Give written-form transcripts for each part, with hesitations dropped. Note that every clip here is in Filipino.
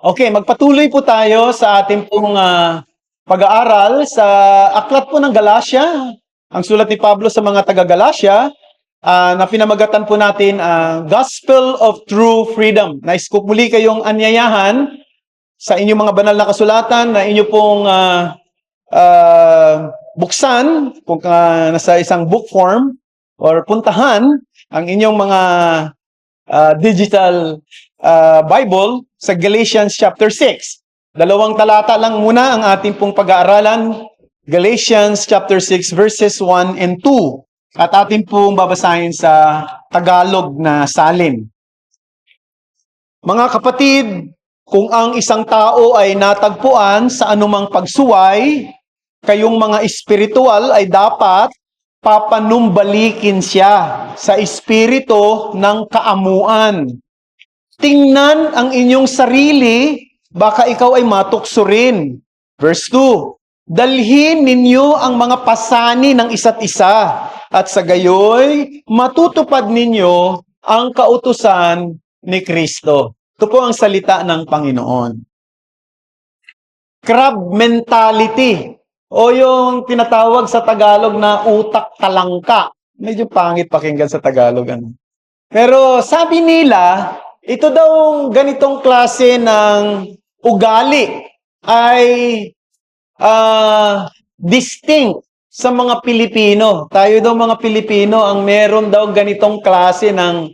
Okay, magpatuloy po tayo sa ating pong pag-aaral sa aklat po ng Galacia. Ang sulat ni Pablo sa mga taga-Galacia na pinamagatan po natin ang Gospel of True Freedom. Nais ko muli kayong anyayahan sa inyong mga banal na kasulatan na inyo pong buksan kung nasa isang book form or puntahan ang inyong mga digital Bible sa Galatians chapter 6. Dalawang talata lang muna ang ating pong pag-aaralan. Galatians chapter 6 verses 1 and 2. At ating pong babasahin sa Tagalog na salin. Mga kapatid, kung ang isang tao ay natagpuan sa anumang pagsuway, kayong mga espiritual ay dapat papanumbalikin siya sa espiritu ng kaamuan. Tingnan ang inyong sarili, baka ikaw ay matukso rin. Verse 2, dalhin ninyo ang mga pasani ng isa't isa, at sa gayoy, matutupad ninyo ang kautusan ni Kristo. Ito po ang salita ng Panginoon. Crab mentality, o yung tinatawag sa Tagalog na utak talangka. Medyo pangit pakinggan sa Tagalog. Pero sabi nila, ito daw ganitong klase ng ugali ay distinct sa mga Pilipino. Tayo daw mga Pilipino ang meron daw ganitong klase ng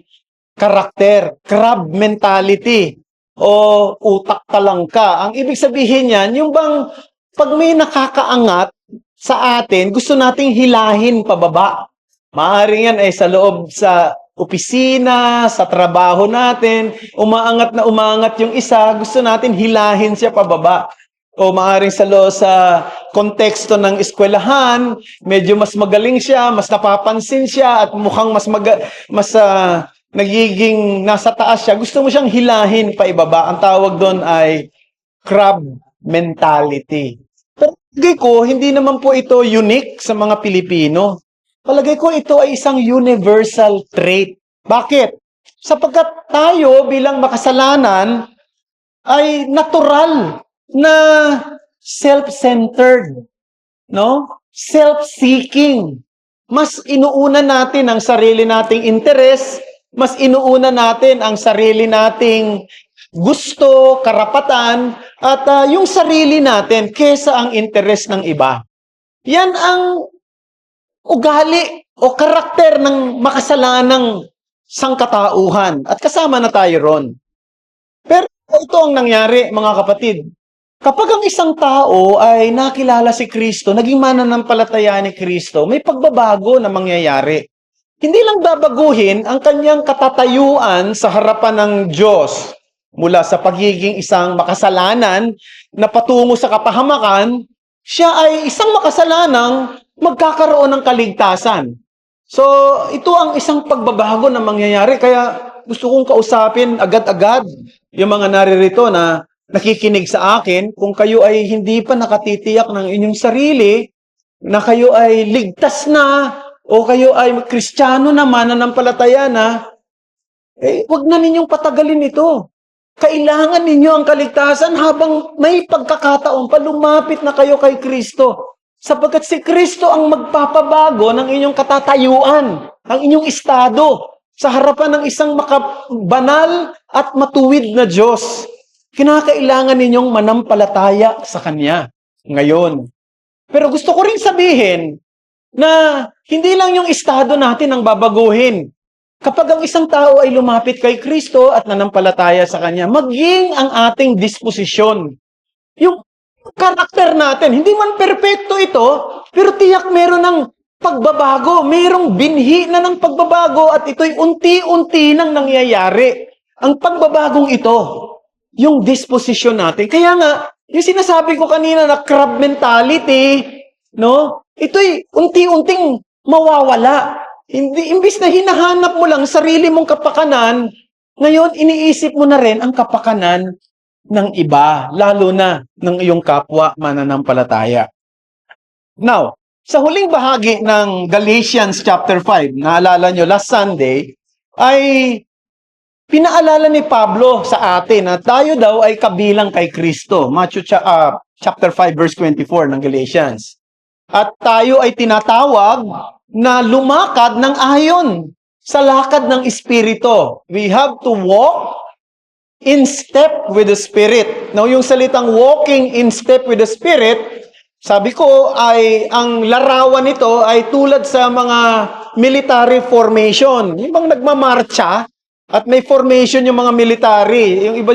karakter, crab mentality o utak talangka. Ang ibig sabihin yan, yung bang pag may nakakaangat sa atin, gusto nating hilahin pababa. Maaaring yan ay sa loob sa opisina, sa trabaho natin, umaangat na umaangat yung isa, gusto natin hilahin siya pababa. O maaaring sa konteksto ng eskwelahan, medyo mas magaling siya, mas napapansin siya, at mukhang nagiging nasa taas siya, gusto mo siyang hilahin pa ibaba. Ang tawag doon ay crab mentality. Pero palagay ko, hindi naman po ito unique sa mga Pilipino. Palagay ko ito ay isang universal trait. Bakit? Sapagkat tayo bilang makasalanan ay natural na self-centered, no? Self-seeking. Mas inuuna natin ang sarili nating interes, mas inuuna natin ang sarili nating gusto, karapatan, at yung sarili natin kesa ang interes ng iba. Yan ang ugali o karakter ng makasalanang sangkatauhan. At kasama na tayo ron. Pero ito ang nangyari, mga kapatid. Kapag ang isang tao ay nakilala si Kristo, naging mananampalataya ni Kristo, may pagbabago na mangyayari. Hindi lang babaguhin ang kanyang katatayuan sa harapan ng Diyos mula sa pagiging isang makasalanan na patungo sa kapahamakan, siya ay isang makasalanang magkakaroon ng kaligtasan. So, ito ang isang pagbabago na mangyayari. Kaya gusto kong kausapin agad-agad yung mga naririto na nakikinig sa akin. Kung kayo ay hindi pa nakatitiyak ng inyong sarili, na kayo ay ligtas na, o kayo ay Kristiyano na, mananampalataya na, huwag na ninyong patagalin ito. Kailangan ninyo ang kaligtasan habang may pagkakataon pa, lumapit na kayo kay Kristo. Sapagkat si Kristo ang magpapabago ng inyong katatayuan, ang inyong estado, sa harapan ng isang makabanal at matuwid na Diyos. Kinakailangan ninyong manampalataya sa Kanya ngayon. Pero gusto ko rin sabihin na hindi lang yung estado natin ang babaguhin. Kapag ang isang tao ay lumapit kay Kristo at nanampalataya sa Kanya, maging ang ating disposisyon. Yung karakter natin, hindi man perpekto ito, pero tiyak meron ng pagbabago, mayroong binhi na ng pagbabago, at ito'y unti-unti nang nangyayari. Ang pagbabagong ito, yung disposisyon natin. Kaya nga, yung sinasabi ko kanina na crab mentality, no? Ito'y unti-unting mawawala. Hindi, imbis na hinahanap mo lang sarili mong kapakanan, ngayon iniisip mo na rin ang kapakanan ng iba, lalo na ng iyong kapwa mananampalataya. Now, sa huling bahagi ng Galatians chapter 5, naalala nyo, last Sunday, ay pinaalala ni Pablo sa atin na tayo daw ay kabilang kay Kristo. Chapter 5 verse 24 ng Galatians. At tayo ay tinatawag na lumakad ng ayon sa lakad ng Espiritu. We have to walk in step with the Spirit. Now, yung salitang walking in step with the Spirit, sabi ko ay ang larawan nito ay tulad sa mga military formation. Yung bang nagmamarcha at may formation yung mga military. Yung iba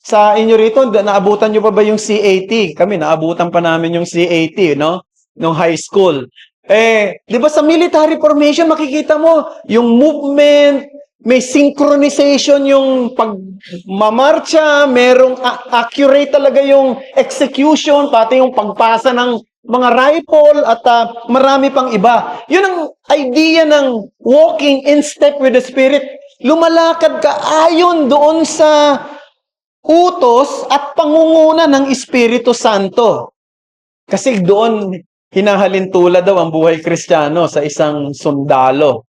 sa inyo rito, naabutan nyo pa ba yung CAT? Kami, naabutan pa namin yung CAT, no? Nung high school. Di ba sa military formation, makikita mo yung movement, may synchronization yung pagmamarcha, merong accurate talaga yung execution, pati yung pagpasa ng mga rifle at marami pang iba. Yun ang idea ng walking in step with the Spirit. Lumalakad ka ayon doon sa utos at pangunguna ng Espiritu Santo. Kasi doon hinahalintulad daw ang buhay Kristiyano sa isang sundalo.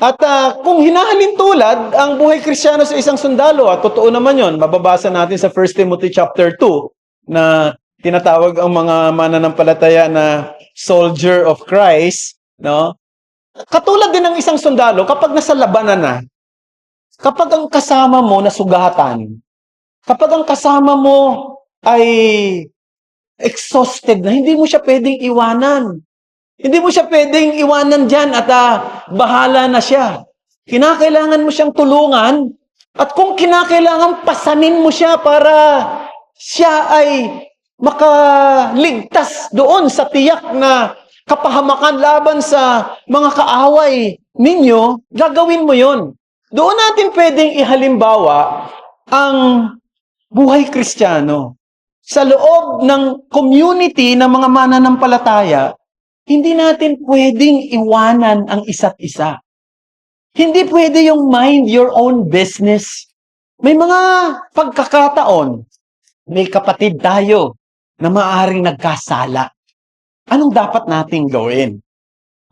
At kung hinahalintulad ang buhay Kristiyano sa isang sundalo, at totoo naman yon, mababasa natin sa 1 Timothy chapter 2 na tinatawag ang mga mananampalataya na soldier of Christ, no? Katulad din ng isang sundalo, kapag nasa labanan na, kapag ang kasama mo nasugatan, kapag ang kasama mo ay exhausted na, hindi mo siya pwedeng iwanan. Hindi mo siya pwedeng iwanan dyan at bahala na siya. Kinakailangan mo siyang tulungan at kung kinakailangan pasanin mo siya para siya ay makaligtas doon sa tiyak na kapahamakan laban sa mga kaaway ninyo, gagawin mo yon. Doon natin pwedeng ihalimbawa ang buhay Kristiyano. Sa loob ng community ng mga mananampalataya, hindi natin pwedeng iwanan ang isa't isa. Hindi pwede yung mind your own business. May mga pagkakataon, may kapatid tayo na maaaring nagkasala. Anong dapat nating gawin?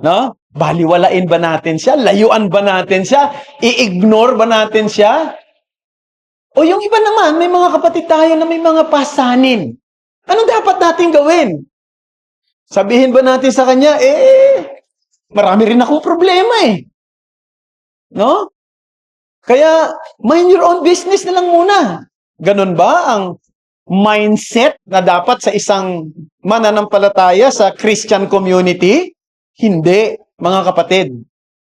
No? Baliwalain ba natin siya? Layuan ba natin siya? I-ignore ba natin siya? O yung iba naman, may mga kapatid tayo na may mga pasanin. Anong dapat nating gawin? Sabihin ba natin sa kanya, marami rin akong problema eh. No? Kaya, mind your own business na lang muna. Ganun ba ang mindset na dapat sa isang mananampalataya sa Christian community? Hindi, mga kapatid.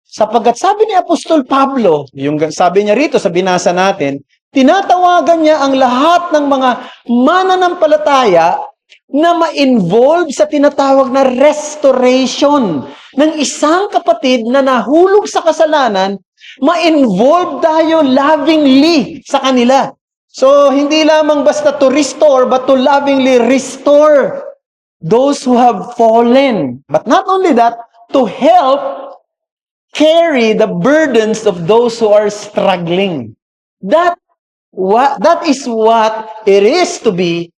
Sapagkat sabi ni Apostol Pablo, yung sabi niya rito sa binasa natin, tinatawagan niya ang lahat ng mga mananampalataya na ma-involve sa tinatawag na restoration ng isang kapatid na nahulog sa kasalanan, ma-involve tayo lovingly sa kanila. So, hindi lamang basta to restore, but to lovingly restore those who have fallen. But not only that, to help carry the burdens of those who are struggling. That is what it is to be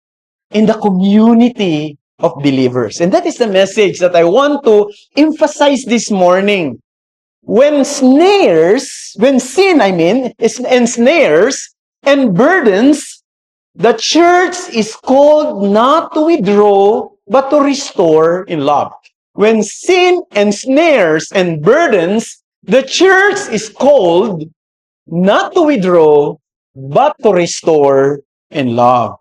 in the community of believers. And that is the message that I want to emphasize this morning. When sin, ensnares and burdens, the church is called not to withdraw, but to restore in love. When sin ensnares and burdens, the church is called not to withdraw, but to restore in love.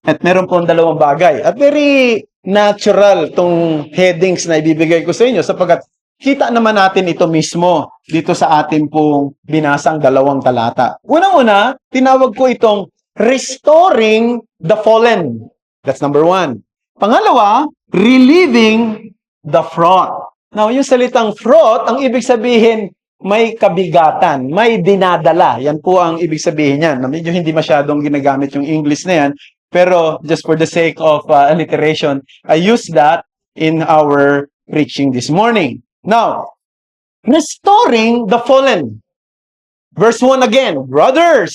At meron pong dalawang bagay. At very natural tong headings na ibibigay ko sa inyo sapagkat kita naman natin ito mismo dito sa ating pong binasang dalawang talata. Unang-una, tinawag ko itong restoring the fallen. That's number 1. Pangalawa, relieving the fraught. Now, yung salitang fraught, ang ibig sabihin, may kabigatan, may dinadala. Yan po ang ibig sabihin niyan. Medyo hindi masyadong ginagamit yung English na yan. Pero just for the sake of alliteration, I use that in our preaching this morning. Now, restoring the fallen. Verse 1 again, brothers,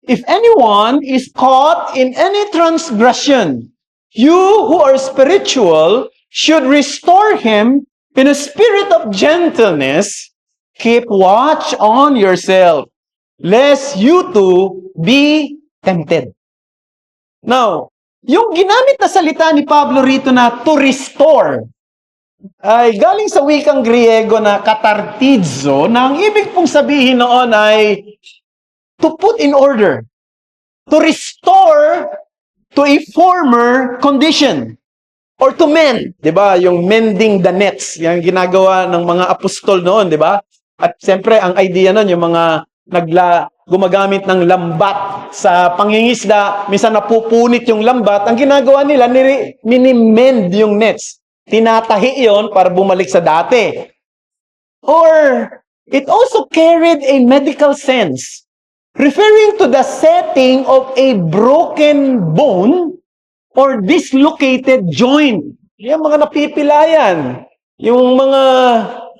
if anyone is caught in any transgression, you who are spiritual should restore him in a spirit of gentleness. Keep watch on yourself, lest you too be tempted. Now, yung ginamit na salita ni Pablo rito na to restore, ay galing sa wikang Griego na katartidzo, na ang ibig pong sabihin noon ay to put in order, to restore to a former condition, or to mend, 'di ba? Yung mending the nets, yung ginagawa ng mga apostol noon, 'di ba? At siyempre ang idea noon yung mga gumagamit ng lambat sa pangingisda, minsan napupunit yung lambat, ang ginagawa nila, mini-mend yung nets. Tinatahi yon para bumalik sa dati. Or, it also carried a medical sense, referring to the setting of a broken bone or dislocated joint. Yung mga napipilayan, yung mga,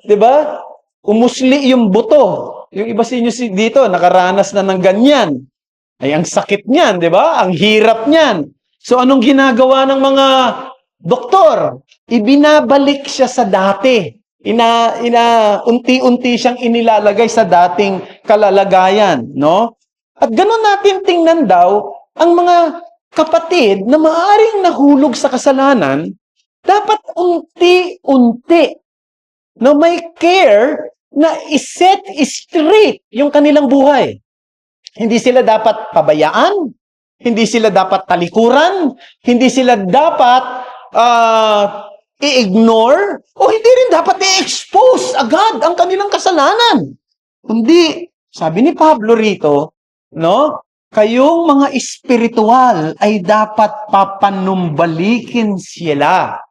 di ba, umusli yung buto. Yung iba sa inyo dito, nakaranas na ng ganyan. Ay, ang sakit niyan, di ba? Ang hirap niyan. So, anong ginagawa ng mga doktor? Ibinabalik siya sa dati. Unti-unti siyang inilalagay sa dating kalalagayan, no? At ganun natin tingnan daw, ang mga kapatid na maaaring nahulog sa kasalanan, dapat unti-unti, no, may care na iset straight yung kanilang buhay. Hindi sila dapat pabayaan, hindi sila dapat talikuran, hindi sila dapat i-ignore, o hindi rin dapat i-expose agad ang kanilang kasalanan. Kundi, sabi ni Pablo rito, no, kayong mga espiritual ay dapat papanumbalikin sila.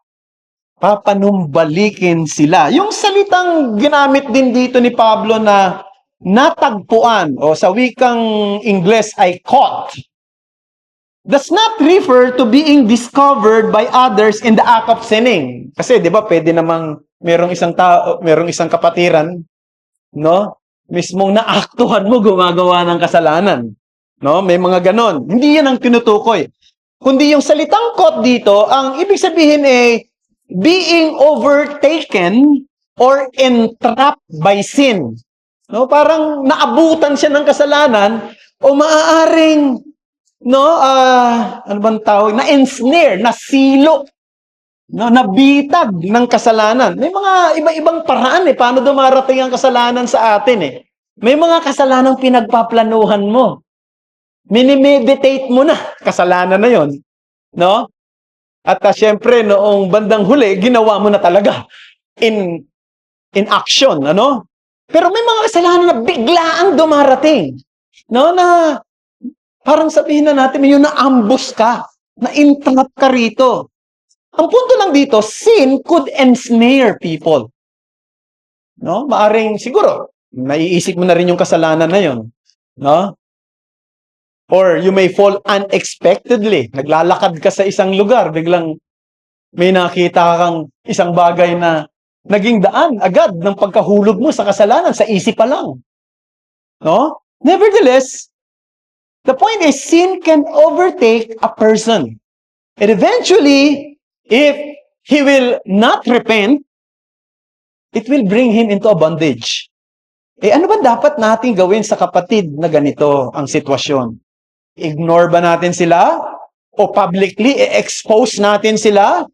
Papanumbalikin sila. Yung salitang ginamit din dito ni Pablo na natagpuan, o sa wikang Ingles ay caught, does not refer to being discovered by others in the act of sinning. Kasi 'di ba, pwede namang merong isang kapatiran, no? Mismong naaktuhan mo gumagawa ng kasalanan. No? May mga ganon. Hindi 'yan ang tinutukoy. Kundi yung salitang caught dito, ang ibig sabihin ay being overtaken or entrapped by sin. No, parang naabutan siya ng kasalanan, o maaaring, no, ano bang tawag, na ensnare, nasilo, no, nabitag ng kasalanan. May mga iba-ibang paraan paano dumarating ang kasalanan sa atin May mga kasalanang pinagpaplanuhan mo. Minimeditate mo na, kasalanan na 'yon, no? At syempre, noong bandang huli, ginawa mo na talaga in action, ano? Pero may mga kasalanan na biglaang dumarating, no? Na parang sabihin na natin, may na-ambush ka, na-entrap ka rito. Ang punto lang dito, sin could ensnare people. No? Maaring, siguro, naiisip mo na rin yung kasalanan na yon, no? Or you may fall unexpectedly. Naglalakad ka sa isang lugar, biglang may nakita kang isang bagay na naging daan agad ng pagkahulog mo sa kasalanan, sa isip pa lang. No? Nevertheless, the point is, sin can overtake a person. And eventually, if he will not repent, it will bring him into a bondage. Ano ba dapat natin gawin sa kapatid na ganito ang sitwasyon? Ignore ba natin sila? O publicly expose natin sila?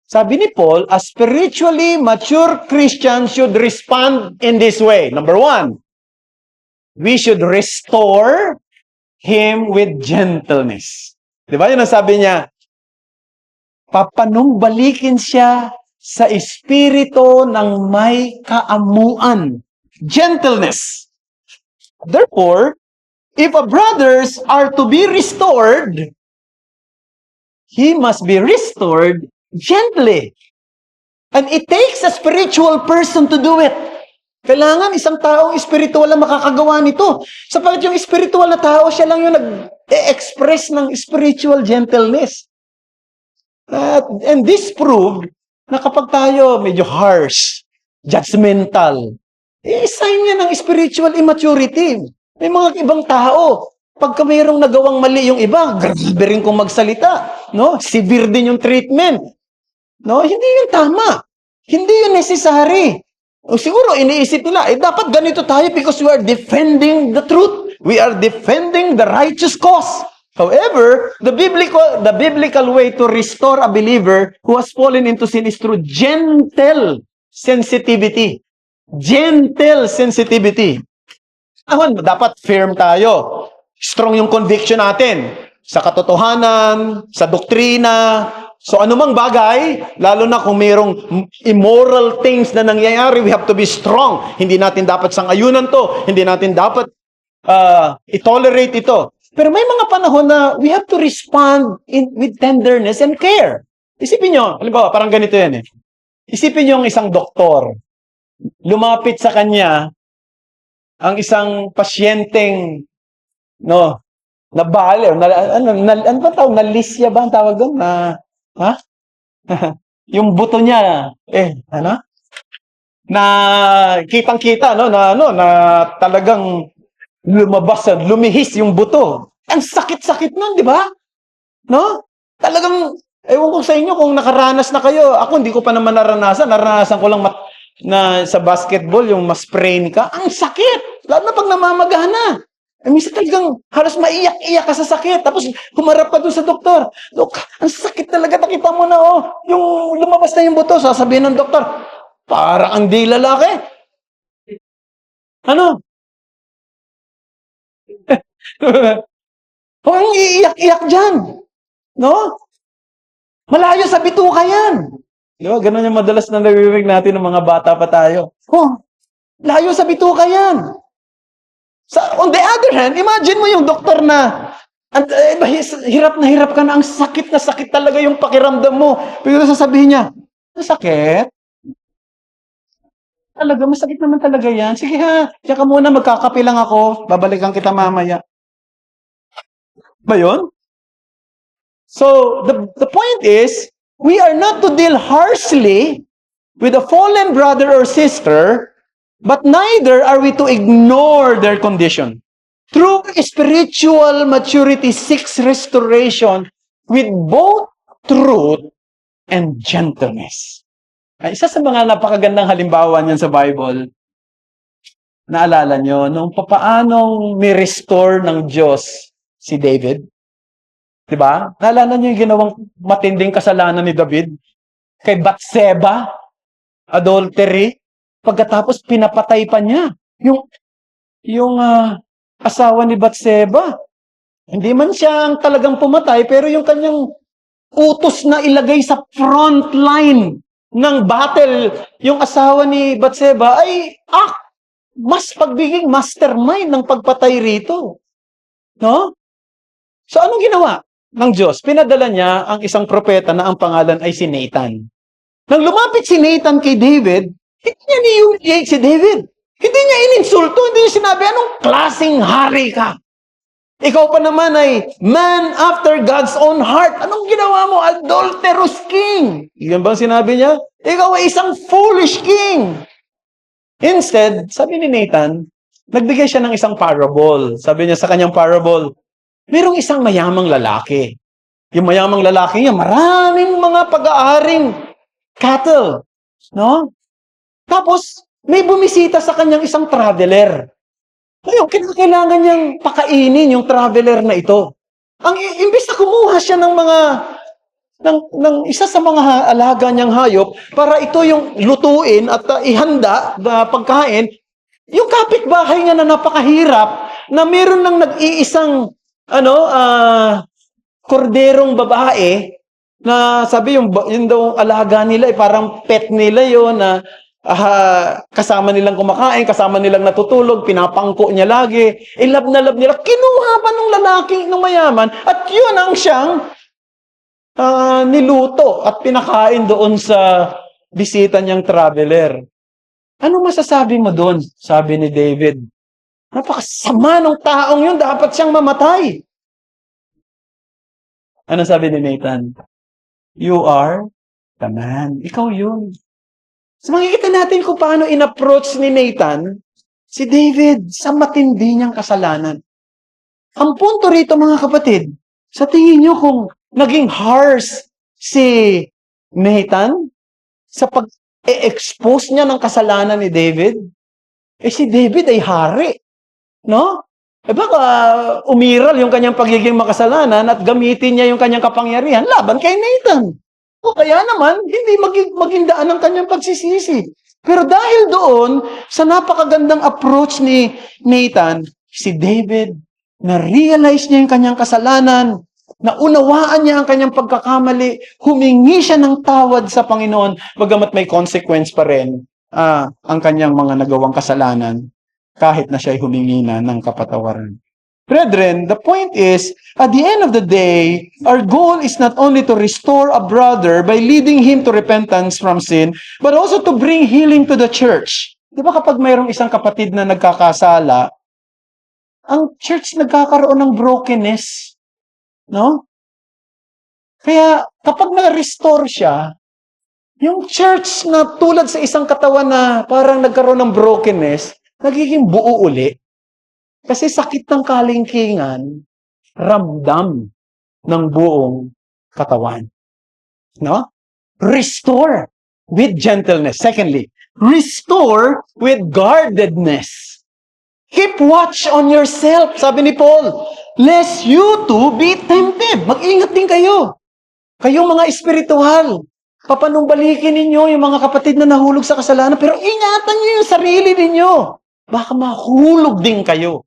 Sabi ni Paul, a spiritually mature Christian should respond in this way. Number 1, we should restore him with gentleness. Di ba yun ang sabi niya? Papanumbalikin siya sa espiritu ng may kaamuan. Gentleness. Therefore, if a brothers are to be restored, he must be restored gently. And it takes a spiritual person to do it. Kailangan isang taong espiritual ang makakagawa nito. Sapagkat yung espiritual na tao, siya lang yung nag-express ng spiritual gentleness. And this proved na kapag tayo medyo harsh, judgmental, sign yan ng spiritual immaturity. May mga ibang tao, pagka mayroong nagawang mali yung iba, grabe rin kung magsalita, no? Severe din yung treatment. No, hindi yun tama. Hindi yun necessary. O siguro iniisip nila, dapat ganito tayo because we are defending the truth. We are defending the righteous cause. However, the biblical way to restore a believer who has fallen into sin is through gentle sensitivity. Gentle sensitivity. Dapat firm tayo. Strong yung conviction natin sa katotohanan, sa doktrina. So anumang bagay, lalo na kung mayroong immoral things na nangyayari, we have to be strong. Hindi natin dapat sang-ayunan to. Hindi natin dapat i-tolerate ito. Pero may mga panahon na we have to respond with tenderness and care. Isipin nyo, halimbawa, parang ganito yan eh. Isipin nyo ang isang doktor. Lumapit sa kanya ang isang pasyenteng nabali, ano ba tawag? Nalisya ba ang tawag doon? Yung buto niya, na kitang-kita, na talagang lumabas, lumihis yung buto. Ang sakit-sakit nun, di ba? No? Talagang, ewan ko sa inyo kung nakaranas na kayo. Ako, hindi ko pa naman naranasan. Naranasan ko lang na sa basketball, yung ma-sprain ka. Ang sakit! Lalo na pag namamagana. Minsan talagang halos maiyak-iyak ka sa sakit. Tapos humarap ka doon sa doktor. Dok, ang sakit talaga. Nakita mo na, yung lumabas na yung buto. Sasabihin ng doktor, parang ang di lalaki. Ano? Huwag iiyak-iyak dyan. No? Malayo sa bituka yan. Di ba? Ganun yung madalas na narinig natin ng mga bata pa tayo. Layo sa bituka yan. On the other hand, imagine mo yung doktor na hirap na hirap ka na, ang sakit na sakit talaga yung pakiramdam mo. Pero sasabihin niya, masakit? Talaga, masakit naman talaga yan. Sige ha, diyan ka muna, magkakape lang ako. Babalikan kita mamaya. Ba yun? So, the point is, we are not to deal harshly with a fallen brother or sister, but neither are we to ignore their condition. True spiritual maturity seeks restoration with both truth and gentleness. Isa sa mga napakagandang halimbawa niyan sa Bible, naalala nyo, nung papaanong ni-restore ng Diyos si David? Diba? Naalala nyo yung ginawang matinding kasalanan ni David? Kay Bathsheba, adultery, pagkatapos pinapatay pa niya. Yung asawa ni Bathsheba. Hindi man siya ang talagang pumatay, pero yung kanyang utos na ilagay sa front line ng battle, yung asawa ni Bathsheba ay mas pagbiging mastermind ng pagpatay rito. No? So anong ginawa ng Diyos? Pinadala niya ang isang propeta na ang pangalan ay si Nathan. Nang lumapit si Nathan kay David, hindi niya ni-humiliate si David. Hindi niya ininsulto, hindi niya sinabi, anong klaseng hari ka? Ikaw pa naman ay man after God's own heart. Anong ginawa mo? Adulterous king. Yan ba sinabi niya? Ikaw ay isang foolish king. Instead, sabi ni Nathan, nagbigay siya ng isang parable. Sabi niya sa kanyang parable, mayroong isang mayamang lalaki. Yung mayamang lalaki niya, maraming mga pag-aaring cattle. No? Tapos, may bumisita sa kanyang isang traveler. Ngayon, kailangan niyang pakainin yung traveler na ito. Imbes na kumuha siya ng isa sa mga alaga niyang hayop para ito yung lutuin at ihanda na pagkain, yung kapitbahay niya na napakahirap na meron ng nag-iisang korderong babae na sabi yung daw alaga nila parang pet nila yon na kasama nilang kumakain, kasama nilang natutulog, pinapangko niya lagi. Love na love nila. Kinuha pa nung lalaki, nung mayaman, at yun ang siyang niluto at pinakain doon sa bisita niyang traveler. Ano masasabi mo doon? Sabi ni David. Napakasama ng taong yun, dapat siyang mamatay. Ano sabi ni Nathan? You are the man. Ikaw yun. So makikita natin kung paano in-approach ni Nathan si David sa matindi niyang kasalanan. Ang punto rito mga kapatid, sa tingin niyo kung naging harsh si Nathan sa pag-expose niya ng kasalanan ni David, si David ay hari. No? baka umiral yung kanyang pagiging makasalanan at gamitin niya yung kanyang kapangyarihan laban kay Nathan. O kaya naman, hindi maging daan ang kanyang pagsisisi. Pero dahil doon, sa napakagandang approach ni Nathan, si David, na-realize niya yung kanyang kasalanan, naunawaan niya ang kanyang pagkakamali, humingi siya ng tawad sa Panginoon, bagamat may consequence pa rin ang kanyang mga nagawang kasalanan, kahit na siya'y humingi na ng kapatawaran. Brethren, the point is, at the end of the day, our goal is not only to restore a brother by leading him to repentance from sin, but also to bring healing to the church. Di ba kapag mayroong isang kapatid na nagkakasala, ang church nagkakaroon ng brokenness, no? Kaya kapag na-restore siya, yung church na tulad sa isang katawan na parang nagkaroon ng brokenness, nagiging buo uli. Kasi sakit ng kalingkingan, ramdam ng buong katawan. No? Restore with gentleness. Secondly, restore with guardedness. Keep watch on yourself, sabi ni Paul, lest you too be tempted. Mag-ingat din kayo. Kayong mga espiritual. Papanumbalikin ninyo yung mga kapatid na nahulog sa kasalanan, pero ingatan niyo yung sarili ninyo. Baka mahulog din kayo.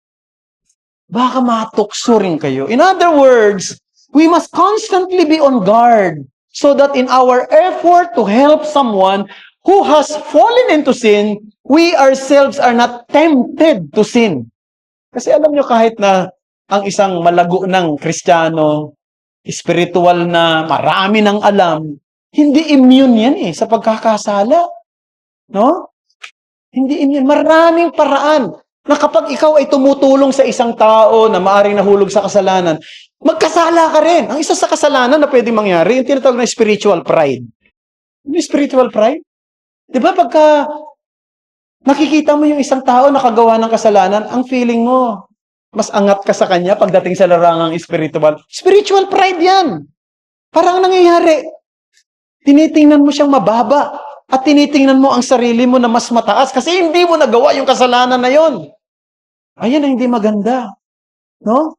Baka matukso rin kayo. In other words, we must constantly be on guard so that in our effort to help someone who has fallen into sin, we ourselves are not tempted to sin. Kasi alam nyo, kahit na ang isang malago ng Kristiyano, spiritual na marami ng alam, hindi immune yan sa pagkakasala. No? Hindi immune. Maraming paraan na kapag ikaw ay tumutulong sa isang tao na maaaring nahulog sa kasalanan, magkasala ka rin. Ang isa sa kasalanan na pwedeng mangyari, yung tinatawag na spiritual pride. Yung spiritual pride? Di ba pagka nakikita mo yung isang tao nakagawa ng kasalanan, ang feeling mo, mas angat ka sa kanya pagdating sa larangang spiritual. Spiritual pride yan. Parang nangyayari, tinitingnan mo siyang mababa at tinitingnan mo ang sarili mo na mas mataas kasi hindi mo nagawa yung kasalanan na yon. Ayan ang hindi maganda. No?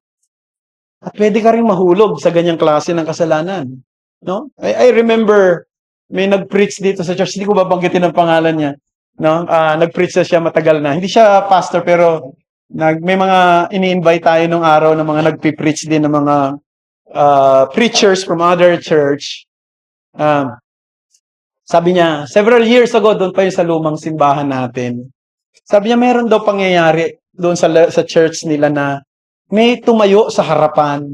At pwede ka rin mahulog sa ganyang klase ng kasalanan. No? I remember, may nag-preach dito sa church, hindi ko babanggitin ang pangalan niya. No? Nag-preach na siya matagal na. Hindi siya pastor, pero may mga ini-invite tayo nung araw ng mga nagpi-preach din ng mga preachers from other church. Sabi niya, several years ago, doon pa yung sa lumang simbahan natin. Sabi niya, meron daw pangyayari doon sa church nila na may tumayo sa harapan,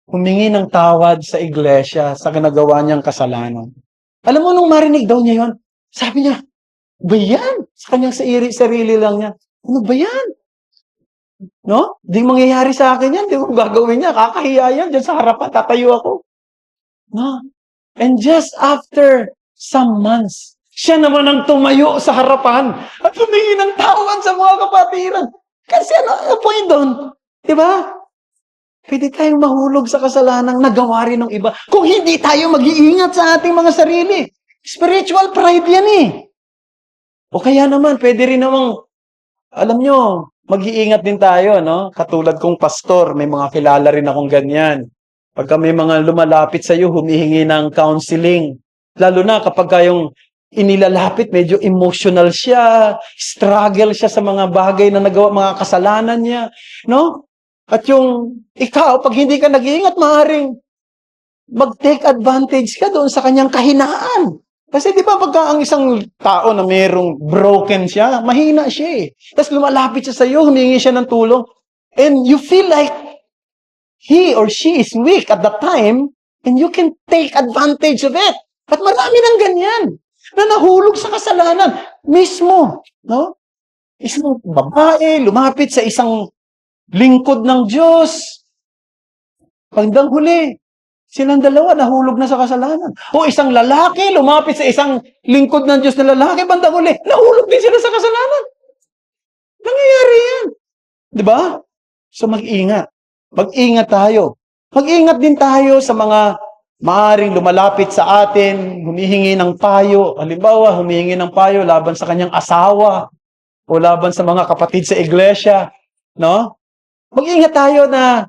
humingi ng tawad sa iglesia sa ginagawa niyang kasalanan. Alam mo, nung marinig daw niya yon, sabi niya, ba yan? Sa kanyang sarili lang niya, ano ba yan? No? Di mangyayari sa akin yan, di mo gagawin niya, kakahiya yan, dyan sa harapan, tatayo ako. No? And just after some months, siya naman ang tumayo sa harapan at humingi ng tawad sa mga kapatiran. Kasi ano point doon? Diba? Pwede tayong mahulog sa kasalanang nagawa rin ng iba kung hindi tayo mag-iingat sa ating mga sarili. Spiritual pride yan O kaya naman, pwede rin namang, alam nyo, mag-iingat din tayo, no? Katulad kong pastor, may mga kilala rin akong ganyan. Pagka may mga lumalapit sa iyo, humihingi ng counseling. Lalo na kapag kayong inilalapit, medyo emotional siya, struggle siya sa mga bagay na nagawa, mga kasalanan niya, no? At yung ikaw, pag hindi ka nag-iingat, maaaring mag-take advantage ka doon sa kanyang kahinaan. Kasi di ba pagka ang isang tao na mayroong broken siya, mahina siya Tapos lumalapit siya sa iyo, humingi siya ng tulong, and you feel like he or she is weak at that time, and you can take advantage of it. At marami ng ganyan na nahulog sa kasalanan mismo, no? Isang babae lumapit sa isang lingkod ng Diyos. Pagdang huli, silang dalawa nahulog na sa kasalanan. O isang lalaki lumapit sa isang lingkod ng Diyos na lalaki, bandang huli, nahulog din sila sa kasalanan. Nangyayari yan. Di ba? So mag-ingat. Mag-ingat tayo. Mag-ingat din tayo sa mga maaaring lumalapit sa atin, humihingi ng payo. Halimbawa, humihingi ng payo laban sa kanyang asawa o laban sa mga kapatid sa iglesia. No? Mag-ingat tayo na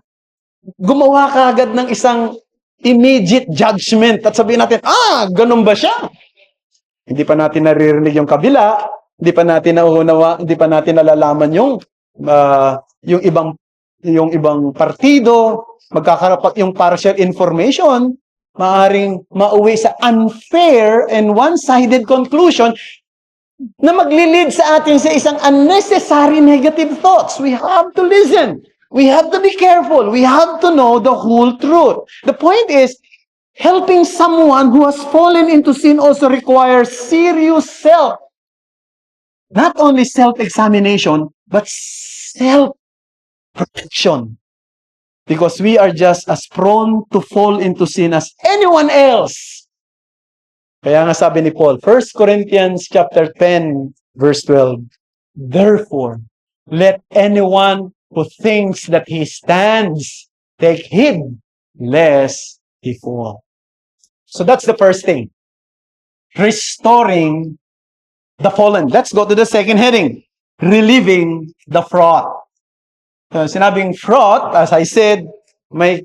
gumawa ka agad ng isang immediate judgment at sabihin natin, ganun ba siya? Hindi pa natin naririnig yung kabila, hindi pa natin nauunawa, hindi pa natin nalalaman yung ibang partido, magkakarapat yung partial information, maaring mauwi sa unfair and one-sided conclusion na maglilid sa atin sa isang unnecessary negative thoughts. We have to listen. We have to be careful. We have to know the whole truth. The point is, helping someone who has fallen into sin also requires serious not only self-examination, but self-protection. Because we are just as prone to fall into sin as anyone else. Kaya nga sabi ni Paul, 1 Corinthians chapter 10, verse 12, therefore, let anyone who thinks that he stands take heed lest he fall. So that's the first thing. Restoring the fallen. Let's go to the second heading. Relieving the fraud. Sinabing fraud, as I said, may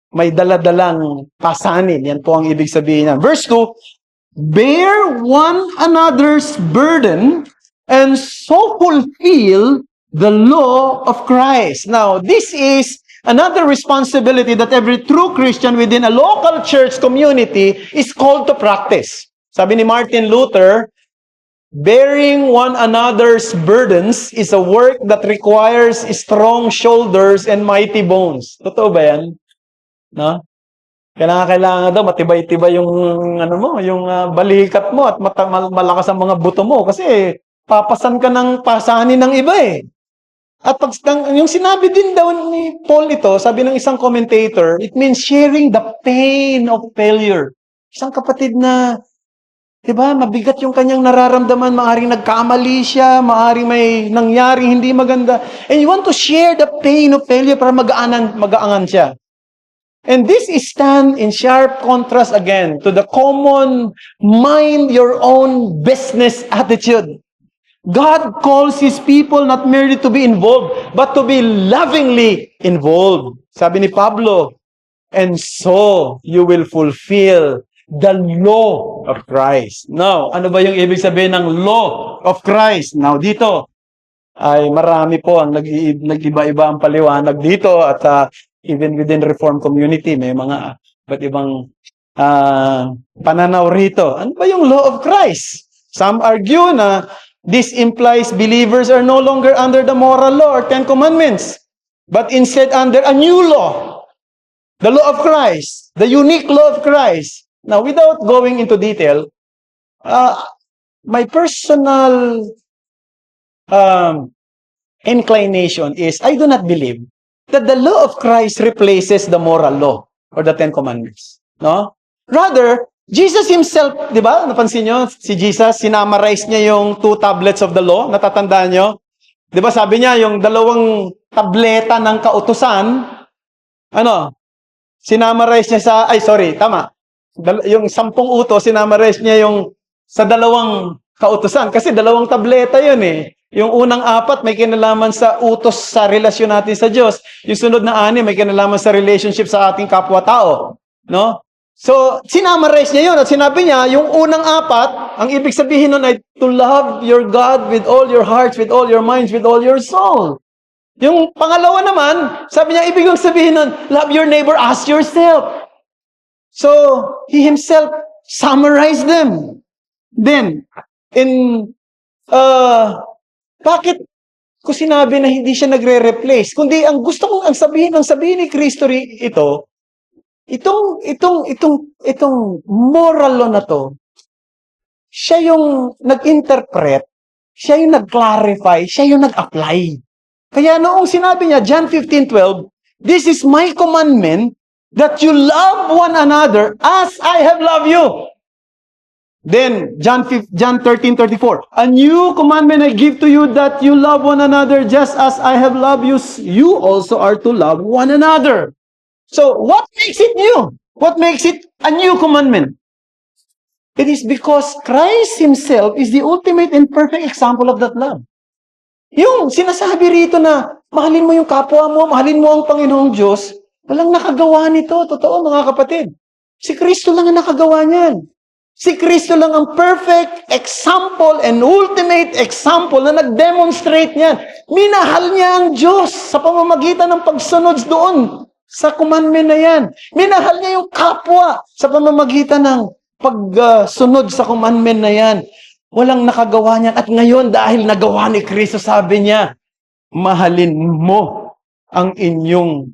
daladalang pasanin. Yan po ang ibig sabihin niya. Verse 2, bear one another's burden and so fulfill the law of Christ. Now, this is another responsibility that every true Christian within a local church community is called to practice. Sabi ni Martin Luther, bearing one another's burdens is a work that requires strong shoulders and mighty bones. Totoo ba yan? No? Kailangan daw matibay-tibay yung balikat mo at malakas ang mga buto mo kasi papasan ka ng pasanin ng iba eh. At yung sinabi din daw ni Paul ito, sabi ng isang commentator, it means sharing the pain of failure. Isang kapatid na, mabigat yung kanyang nararamdaman, maaring nagkamali siya, maaring may nangyari hindi maganda. And you want to share the pain of failure para magaangan siya. And this is stand in sharp contrast again to the common mind your own business attitude. God calls His people not merely to be involved, but to be lovingly involved. Sabi ni Pablo, and so you will fulfill the law of Christ. Now, ano ba yung ibig sabihin ng law of Christ? Now, dito ay marami po ang nag-iba-iba ang paliwanag dito at even within Reformed community, may mga iba't ibang pananaw rito. Ano ba yung law of Christ? Some argue na this implies believers are no longer under the moral law or Ten Commandments, but instead under a new law, the law of Christ, the unique law of Christ. Now, without going into detail, my personal inclination is I do not believe that the law of Christ replaces the moral law or the Ten Commandments. No? Rather, Jesus Himself, di ba? Napansin nyo, si Jesus, sinamarize niya yung 2 tablets of the law. Natatandaan nyo? Di ba sabi niya, yung 2 tableta ng kautusan, sinamarize niya sa, yung 10 utos, sinamarize niya yung sa 2 kautusan. Kasi 2 tableta yun eh. Yung unang 4 may kinalaman sa utos sa relasyon natin sa Diyos. Yung sunod na 6 may kinalaman sa relationship sa ating kapwa-tao. No? So, sinamarize niya yun at sinabi niya, yung unang 4, ang ibig sabihin nun ay to love your God with all your hearts, with all your minds, with all your soul. Yung pangalawa naman, sabi niya, ibig sabihin nun, love your neighbor as yourself. So, He Himself summarized them. Then, bakit ko sinabi na hindi siya nagre-replace? Kundi ang gusto kong sabihin ni Kristo itong moral law na to, siya yung nag-interpret, siya yung nag-clarify, siya yung nag-apply. Kaya noong sinabi niya, John 15:12, this is my commandment that you love one another as I have loved you. Then, John 13:34, a new commandment I give to you that you love one another just as I have loved you, you also are to love one another. So, what makes it new? What makes it a new commandment? It is because Christ Himself is the ultimate and perfect example of that love. Yung sinasabi rito na Mahalin mo yung kapwa mo, mahalin mo ang Panginoong Diyos. Walang nakagawa nito. Totoo, mga kapatid. Si Kristo lang ang nakagawa niyan. Si Kristo lang ang perfect example and ultimate example na nag-demonstrate niyan. Minahal niya ang Diyos sa pamamagitan ng pagsunod doon sa commandment na yan. Minahal niya yung kapwa sa pamamagitan ng pagsunod sa commandment na yan. Walang nakagawa niyan. At ngayon, dahil nagawa ni Kristo, sabi niya, mahalin mo ang inyong,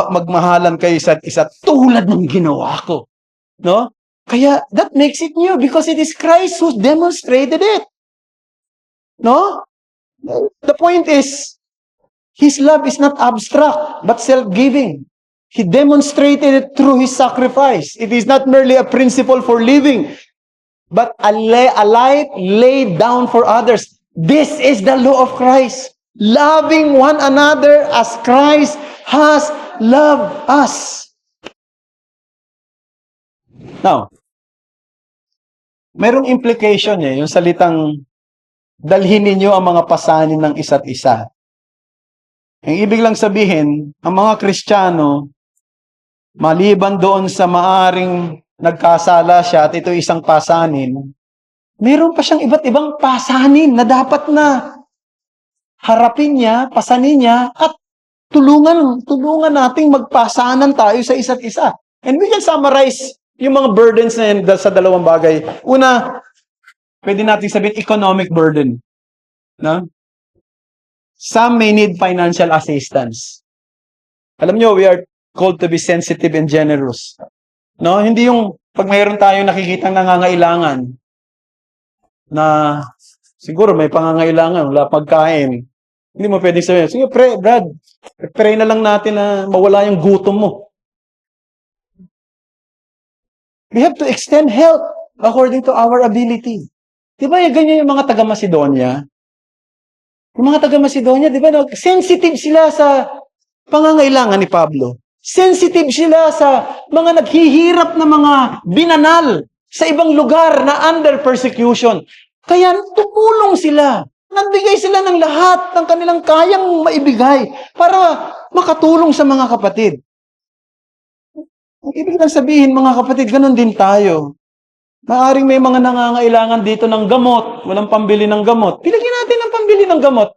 magmahalan kayo isa't isa tulad ng ginawa ko. No? Kaya, that makes it new because it is Christ who demonstrated it. No? The point is, His love is not abstract, but self-giving. He demonstrated it through His sacrifice. It is not merely a principle for living, but a life laid down for others. This is the law of Christ. Loving one another as Christ has loved us. Now, mayroong implication yung salitang dalhin ninyo ang mga pasanin ng isa't isa. Ang ibig lang sabihin, ang mga Kristiyano, maliban doon sa maaring nagkasala siya at ito isang pasanin, meron pa siyang iba't ibang pasanin na dapat na harapin niya, pasanin niya, at tulungan nating magpasanan tayo sa isa't isa. And we can summarize yung mga burdens na yan sa dalawang bagay. Una, pwede natin sabihin economic burden. No? Some may need financial assistance. Alam nyo, we are called to be sensitive and generous. No? Hindi yung pag mayroon tayong nakikitang nangangailangan na siguro may pangangailangan, wala pagkain. Hindi mo pwedeng sabihin, sige, Brad, pray na lang natin na mawala yung gutom mo. We have to extend help according to our ability. Di ba ganyan yung mga taga-Macedonia? Yung mga taga-Macedonia, di ba, sensitive sila sa pangangailangan ni Pablo. Sensitive sila sa mga naghihirap na mga binanal sa ibang lugar na under persecution. Kaya tumulong sila. Nagbigay sila ng lahat ng kanilang kayang maibigay para makatulong sa mga kapatid. Ang ibig lang sabihin, mga kapatid, ganun din tayo. Maaring may mga nangangailangan dito ng gamot, walang pambili ng gamot. Pilagyan natin ng pambili ng gamot.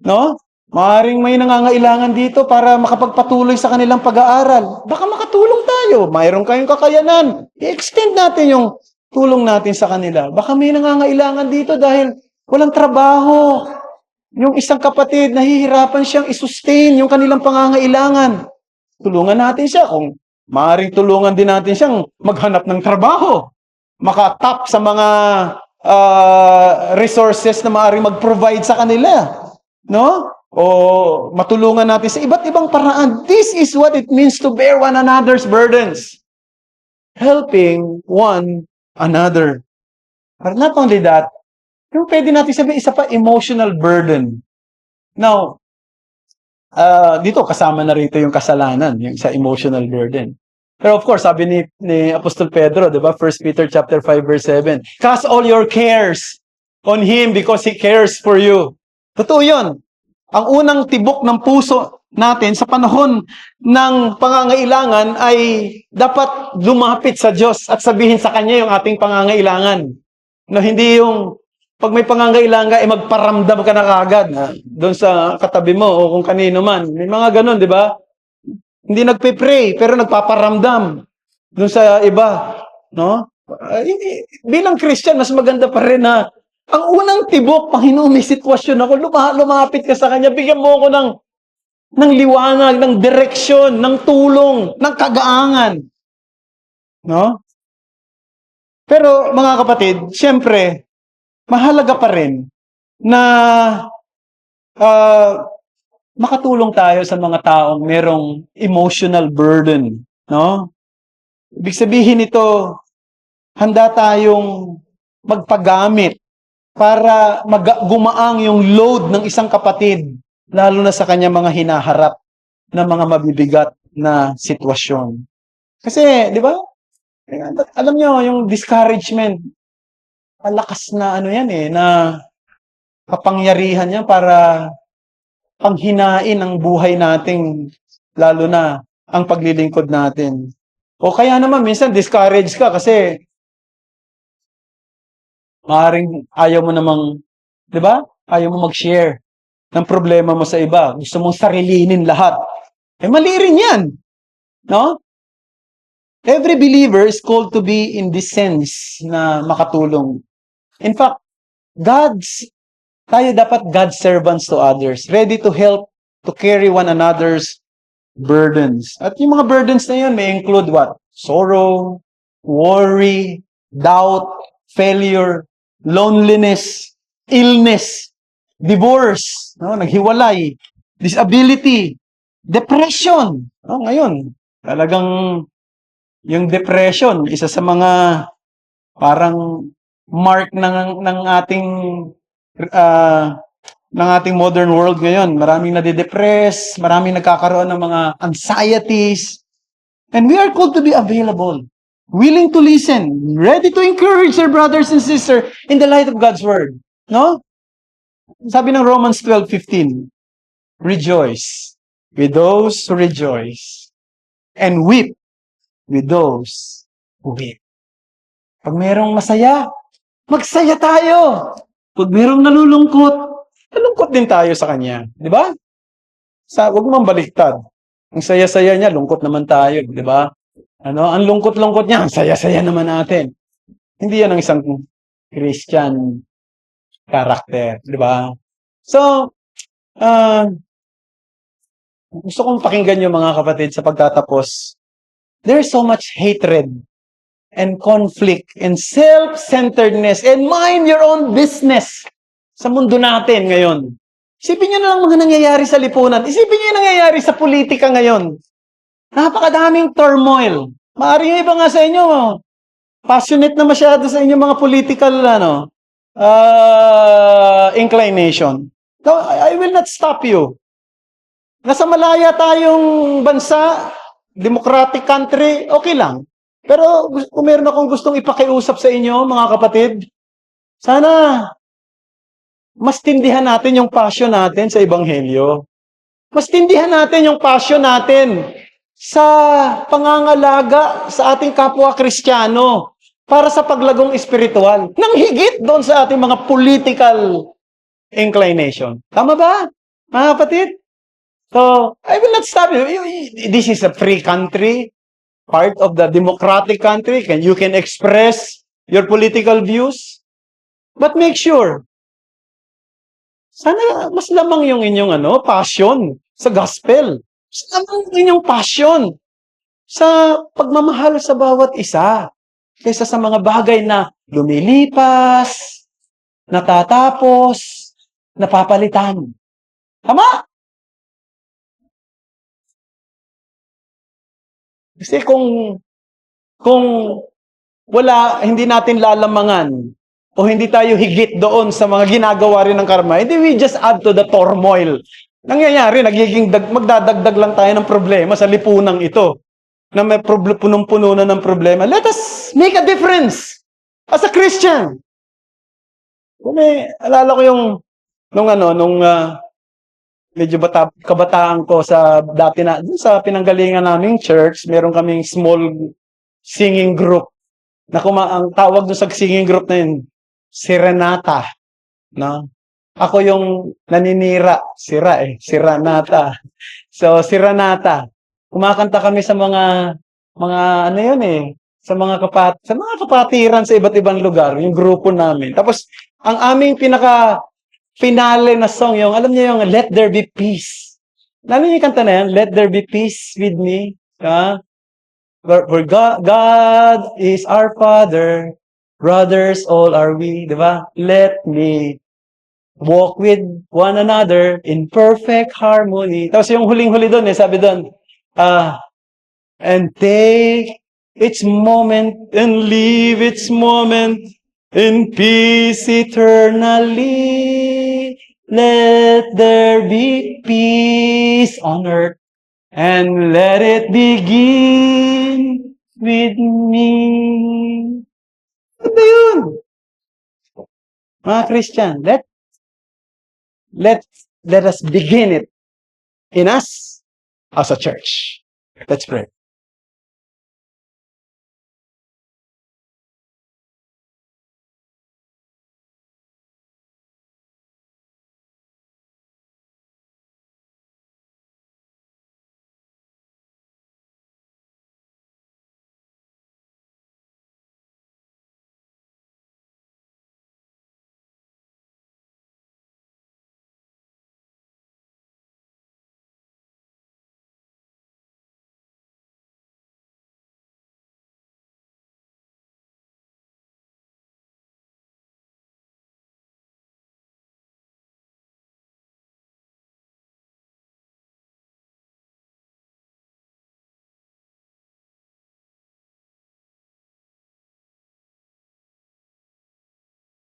No? Maaring may nangangailangan dito para makapagpatuloy sa kanilang pag-aaral. Baka makatulong tayo. Mayroon kayong kakayanan. I-extend natin yung tulong natin sa kanila. Baka may nangangailangan dito dahil walang trabaho. Yung isang kapatid, nahihirapan siyang i-sustain yung kanilang pangangailangan. Tulungan natin siya. Kung maaaring tulungan din natin siyang maghanap ng trabaho. Makatap sa mga resources na maaaring mag-provide sa kanila. No? O matulungan natin sa iba't ibang paraan. This is what it means to bear one another's burdens. Helping one another. But not only that, yung pwede natin sabihin, isa pa, emotional burden. Now, dito kasama na rito yung kasalanan, yung sa emotional burden. Pero of course, sabi ni Apostol Pedro, di ba? 1 Peter chapter 5 verse 7, cast all your cares on Him because He cares for you. Totoo yun. Ang unang tibok ng puso natin sa panahon ng pangangailangan ay dapat lumapit sa Diyos at sabihin sa Kanya yung ating pangangailangan. No, hindi yung pag may pangangailangan, magparamdam ka na kaagad doon sa katabi mo o kung kanino man. May mga ganun, di ba? Hindi nagpe-pray, pero nagpaparamdam doon sa iba. No? Bilang Christian, mas maganda pa rin na ang unang tibok, Panginoon, may sitwasyon ako, lumapit ka sa Kanya, bigyan mo ako ng liwanag, ng direksyon, ng tulong, ng kagaangan. No? Pero, mga kapatid, siyempre, mahalaga pa rin na makatulong tayo sa mga taong merong emotional burden. No? Ibig sabihin ito, handa tayong magpagamit para gumaang yung load ng isang kapatid, lalo na sa kanya mga hinaharap na mga mabibigat na sitwasyon. Kasi, di ba? Alam nyo, yung discouragement, malakas na ano yan na kapangyarihan yan para panghinain ang buhay nating, lalo na ang paglilingkod natin. O kaya naman, minsan discourage ka kasi maaaring ayaw mo namang, di ba? Ayaw mo mag-share ng problema mo sa iba. Gusto mong sarilinin lahat. Eh, mali rin yan. No? Every believer is called to be in this sense na makatulong. In fact, tayo dapat God's servants to others, ready to help to carry one another's burdens. At yung mga burdens na yun may include what? Sorrow, worry, doubt, failure, loneliness, illness, divorce, no? Naghiwalay, disability, depression. No? Ngayon, talagang yung depression, isa sa mga parang mark ng ating ng ating modern world ngayon. Maraming nade-depress, maraming nagkakaroon ng mga anxieties. And we are called to be available, willing to listen, ready to encourage our brothers and sisters in the light of God's word. No? Sabi ng Romans 12:15, rejoice with those who rejoice and weep with those who weep. Pag merong masaya, magsaya tayo. Pag merong nalulungkot din tayo sa kanya. Di ba? Huwag mong baliktad. Ang saya-saya niya, lungkot naman tayo. Di ba? Ang lungkot-lungkot niya, ang saya-saya naman natin. Hindi yan ang isang Christian character. Di ba? So, gusto kong pakinggan yung mga kapatid sa pagtatapos. There's so much hatred and conflict and self-centeredness and mind your own business sa mundo natin ngayon. Isipin nyo na lang mga nangyayari sa lipunan. Isipin nyo yung nangyayari sa politika ngayon. Napakadaming turmoil. Maaari yung iba nga sa inyo, passionate na masyado sa inyo mga political inclination. No, I will not stop you. Nasa malaya tayong bansa, democratic country, okay lang. Pero kung meron akong gustong ipakiusap sa inyo, mga kapatid, sana mas tindihan natin yung passion natin sa Ebanghelyo. Mas tindihan natin yung passion natin sa pangangalaga sa ating kapwa Kristiyano para sa paglagong espiritual. Nang higit doon sa ating mga political inclination. Tama ba, mga kapatid? So, I will not stop you. This is a free country, part of the democratic country. You can express your political views. But make sure, sana mas lamang yung inyong passion sa gospel. Mas lamang yung inyong passion sa pagmamahal sa bawat isa. Kaysa sa mga bagay na lumilipas, natatapos, napapalitan. Tama? Kasi kung hindi natin lalamangan o hindi tayo higit doon sa mga ginagawa rin ng karma, hindi we just add to the turmoil. Nangyayari, magdadagdag lang tayo ng problema sa lipunang ito na may punong-puno na ng problema. Let us make a difference as a Christian. Alala ko nung medyo kabataan ko sa sa pinanggalingan naming church, meron kaming small singing group. Ang tawag doon sa singing group na yun, Serenata. No? Ako yung naninira. Serenata. So, Serenata. Kumakanta kami sa mga sa mga kapatiran sa iba't ibang lugar, yung grupo namin. Tapos, ang aming finale na song, alam niyo yung Let There Be Peace. Alam niyo yung kanta na yan? Let There Be Peace with me. For God is our Father, brothers all are we, di ba? Let me walk with one another in perfect harmony. Tapos yung huling-huli doon, sabi doon, and take its moment and leave its moment in peace eternally. Let there be peace on earth and let it begin with me. Ano yun? Mga Christian, let us begin it in us as a church. Let's pray.